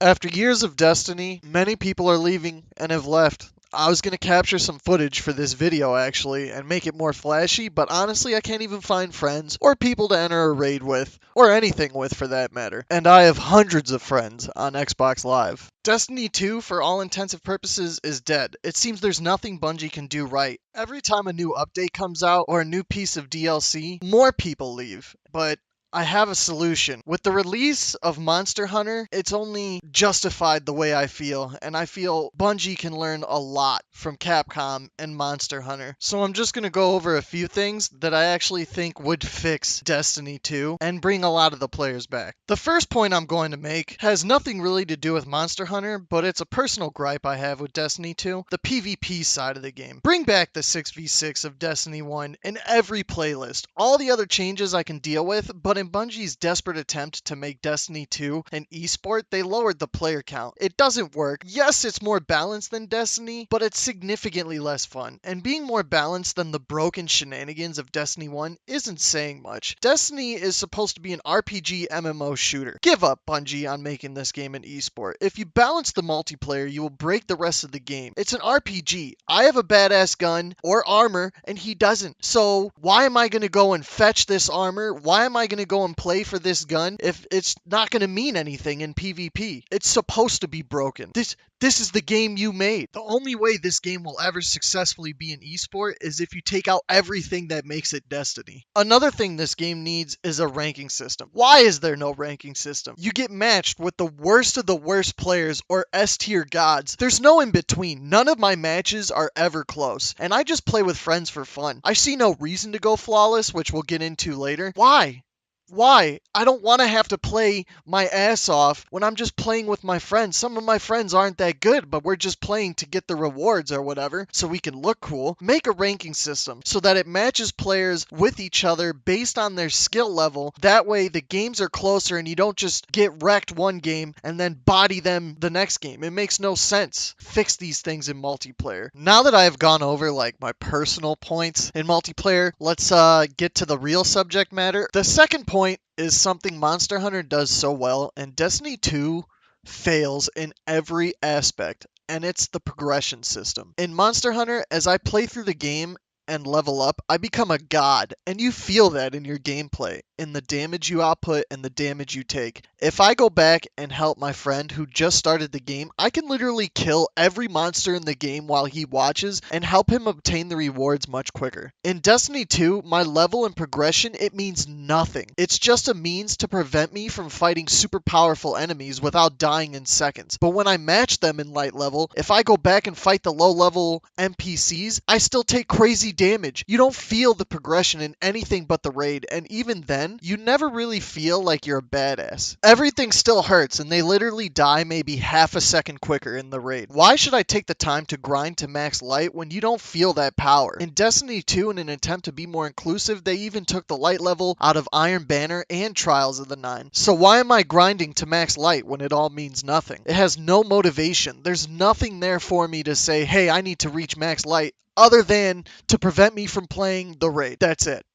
After years of Destiny, many people are leaving and have left. I was going to capture some footage for this video actually and make it more flashy, but honestly I can't even find friends or people to enter a raid with, or anything with for that matter. And I have hundreds of friends on Xbox Live. Destiny 2, for all intensive purposes, is dead. It seems there's nothing Bungie can do right. Every time a new update comes out or a new piece of DLC, more people leave. But I have a solution. With the release of Monster Hunter, it's only justified the way I feel, and I feel Bungie can learn a lot from Capcom and Monster Hunter. So I'm just going to go over a few things that I actually think would fix Destiny 2 and bring a lot of the players back. The first point I'm going to make has nothing really to do with Monster Hunter, but it's a personal gripe I have with Destiny 2, the PvP side of the game. Bring back the 6v6 of Destiny 1 in every playlist. All the other changes I can deal with, but in Bungie's desperate attempt to make Destiny 2 an esport, they lowered the player count. It doesn't work. Yes, it's more balanced than Destiny, but it's significantly less fun. And being more balanced than the broken shenanigans of Destiny 1 isn't saying much. Destiny is supposed to be an RPG MMO shooter. Give up, Bungie, on making this game an esport. If you balance the multiplayer, you will break the rest of the game. It's an RPG. I have a badass gun or armor, and he doesn't. So why am I going to go and fetch this armor? Why am I going to go and play for this gun if it's not going to mean anything in PvP? It's supposed to be broken. This is the game you made. The only way this game will ever successfully be an esport is if you take out everything that makes it Destiny. Another thing this game needs is a ranking system. Why is there no ranking system? You get matched with the worst of the worst players or S tier gods. There's no in between. None of my matches are ever close, and I just play with friends for fun. I see no reason to go flawless, which we'll get into later. Why? Why? I don't want to have to play my ass off when I'm just playing with my friends. Some of my friends aren't that good, but we're just playing to get the rewards or whatever, so we can look cool. Make a ranking system so that it matches players with each other based on their skill level. That way the games are closer and you don't just get wrecked one game and then body them the next game. It makes no sense. Fix these things in multiplayer. Now that I have gone over like my personal points in multiplayer, let's get to the real subject matter. The second point is something Monster Hunter does so well, and Destiny 2 fails in every aspect, and it's the progression system. In Monster Hunter, as I play through the game and level up, I become a god, and you feel that in your gameplay, in the damage you output and the damage you take. If I go back and help my friend who just started the game, I can literally kill every monster in the game while he watches and help him obtain the rewards much quicker. In Destiny 2, my level and progression, it means nothing. It's just a means to prevent me from fighting super powerful enemies without dying in seconds. But when I match them in light level, if I go back and fight the low level NPCs, I still take crazy damage. You don't feel the progression in anything but the raid, and even then, you never really feel like you're a badass. Everything still hurts, and they literally die maybe half a second quicker in the raid. Why should I take the time to grind to max light when you don't feel that power? In Destiny 2, in an attempt to be more inclusive, they even took the light level out of Iron Banner and Trials of the Nine. So why am I grinding to max light when it all means nothing? It has no motivation. There's nothing there for me to say, hey, I need to reach max light, other than to prevent me from playing the raid. That's it.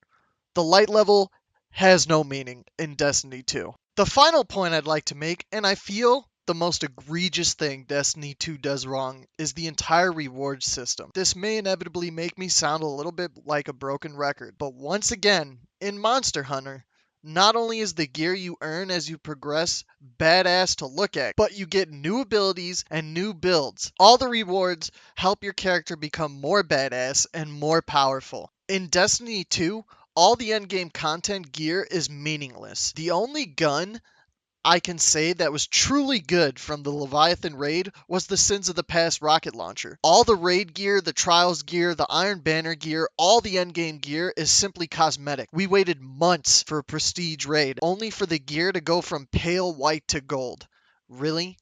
The light level has no meaning in Destiny 2. The final point I'd like to make, and I feel the most egregious thing Destiny 2 does wrong, is the entire reward system. This may inevitably make me sound a little bit like a broken record, but once again, in Monster Hunter, not only is the gear you earn as you progress badass to look at, but you get new abilities and new builds. All the rewards help your character become more badass and more powerful. In Destiny 2, all the endgame content gear is meaningless. The only gun I can say that was truly good from the Leviathan raid was the Sins of the Past rocket launcher. All the raid gear, the Trials gear, the Iron Banner gear, all the endgame gear is simply cosmetic. We waited months for a prestige raid, only for the gear to go from pale white to gold. Really?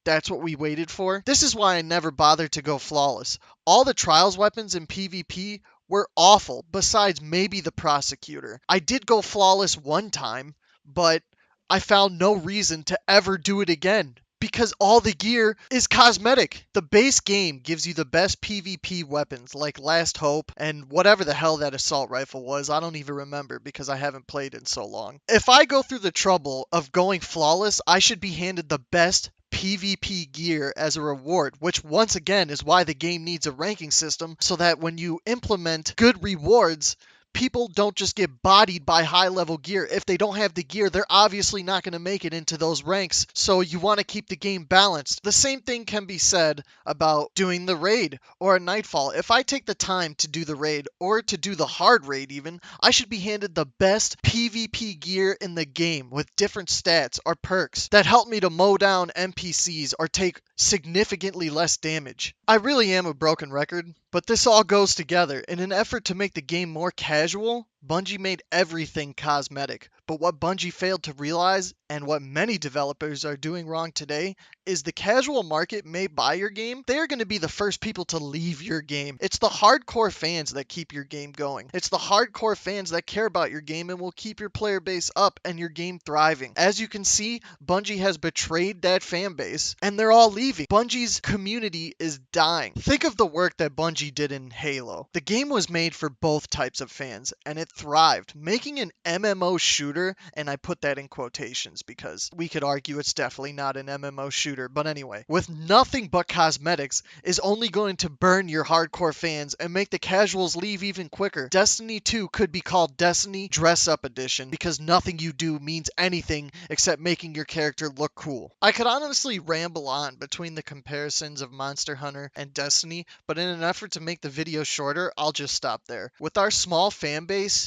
That's what we waited for? This is why I never bothered to go flawless. All the Trials weapons in PvP were awful, besides maybe the Prosecutor. I did go flawless one time, but I found no reason to ever do it again, because all the gear is cosmetic. The base game gives you the best PvP weapons like Last Hope and whatever the hell that assault rifle was. I don't even remember because I haven't played in so long. If I go through the trouble of going flawless, I should be handed the best PvP gear as a reward, which once again is why the game needs a ranking system, so that when you implement good rewards, people don't just get bodied by high level gear. If they don't have the gear, they're obviously not going to make it into those ranks. So you want to keep the game balanced. The same thing can be said about doing the raid or a nightfall. If I take the time to do the raid or to do the hard raid even, I should be handed the best PvP gear in the game with different stats or perks that help me to mow down NPCs or take significantly less damage. I really am a broken record, but this all goes together. In an effort to make the game more casual, Bungie made everything cosmetic. But what Bungie failed to realize, and what many developers are doing wrong today, is the casual market may buy your game. They are going to be the first people to leave your game. It's the hardcore fans that keep your game going. It's the hardcore fans that care about your game and will keep your player base up and your game thriving. As you can see, Bungie has betrayed that fan base, and they're all leaving. Bungie's community is dying. Think of the work that Bungie did in Halo. The game was made for both types of fans, and it thrived. Making an MMO shooter, and I put that in quotations because we could argue it's definitely not an MMO shooter, but anyway, with nothing but cosmetics is only going to burn your hardcore fans and make the casuals leave even quicker. Destiny 2 could be called Destiny Dress Up Edition because nothing you do means anything except making your character look cool. I could honestly ramble on between the comparisons of Monster Hunter and Destiny, but in an effort to make the video shorter, I'll just stop there. With our small fan base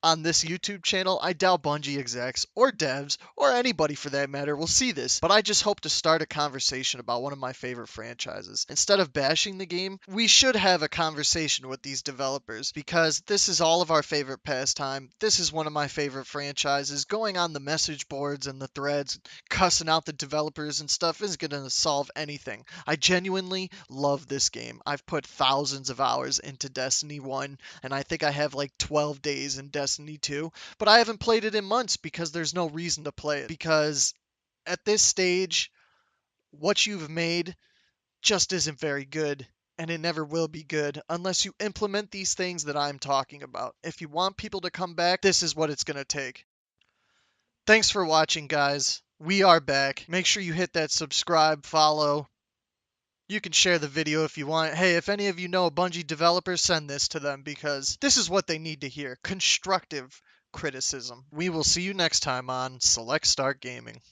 on this YouTube channel, I doubt Bungie execs or devs or anybody for that matter will see this, but I just hope to start a conversation about one of my favorite franchises. Instead of bashing the game, we should have a conversation with these developers because this is all of our favorite pastime. This is one of my favorite franchises. Going on the message boards and the threads, cussing out the developers and stuff isn't going to solve anything. I genuinely love this game. I've put thousands of hours into Destiny 1, and I think I have like 12 days in Destiny 2, but I haven't played it in months because there's no reason to play it. Because at this stage, what you've made just isn't very good, and it never will be good unless you implement these things that I'm talking about. If you want people to come back, this is what it's going to take. Thanks for watching, guys. We are back. Make sure you hit that subscribe, follow. You can share the video if you want. Hey, if any of you know a Bungie developer, send this to them because this is what they need to hear. Constructive criticism. We will see you next time on Select Start Gaming.